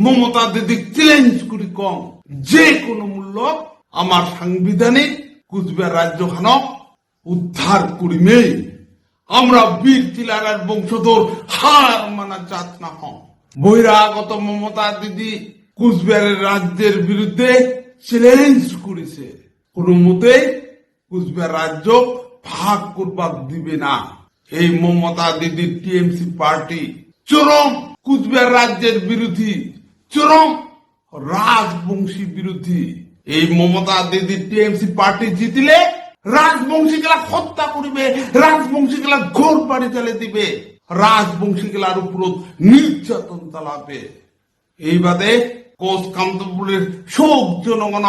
মমতা দিদি চ্যালেঞ্জ করি কম যে কোনো মূল্য আমার সাংবিধানিক কুচবিহার রাজ্যখানক উদ্ধার করিমে আমরা বীর চিলারার বংশধর হার মানা জাত না হম। বহিরাগত মমতা দিদি কুচবিহারের রাজ্যের বিরুদ্ধে চ্যালেঞ্জ করেছে কোন মতে কুচবিহার রাজ্য ভাগ করবার দিবে না। এই মমতা দিদির টিএমসি পার্টি চরম কুচবিহার রাজ্যের বিরোধী, চরম রাজবংশী বিরোধী। এই মমতা দিদির টিএমসি পার্টি জিতিলে রাজবংশী গেলা হত্যা করিবে, রাজবংশী গেলা ঘোর বাড়ি চালে দিবে, রাজবংশী গেলার উপর নির্যাতন চালাবে। এই বাদে কোচ কান্তপুরের সব জনগণ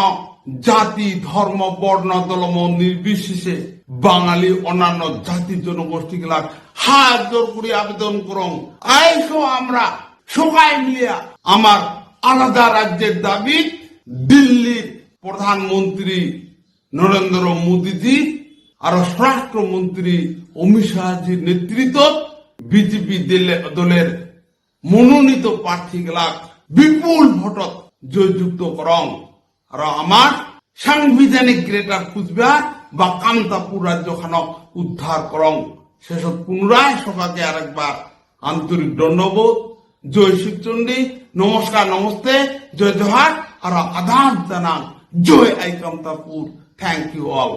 জাতি ধর্ম বর্ণ দলম নির্বিশেষে বাঙালি অন্যান্য জাতি জনগোষ্ঠী গেলার হাত জোর করে আবেদন করং আইসো আমরা সবাই মিলিয়া আমার আলাদা রাজ্যের দাবি দিল্লির প্রধানমন্ত্রী নরেন্দ্র মোদীজি আর স্বরাষ্ট্রমন্ত্রী অমিত শাহজির নেতৃত্ব বিজেপি দলের মনোনীত প্রার্থী গেলাক বিপুল ভোটত জয়যুক্ত করং আর আমার সাংবিধানিক গ্রেটার কুচবিহার বা কামতাপুর রাজ্যখানক উদ্ধার করং। শেষত পুনরায় সবাইকে আরেকবার আন্তরিক ধন্যবাদ। জয় শিবচন্ডী, নমস্কার, নমস্তে, জয় জোহার আর আদাব জানান। জয় আই কামতাপুর। Thank you all.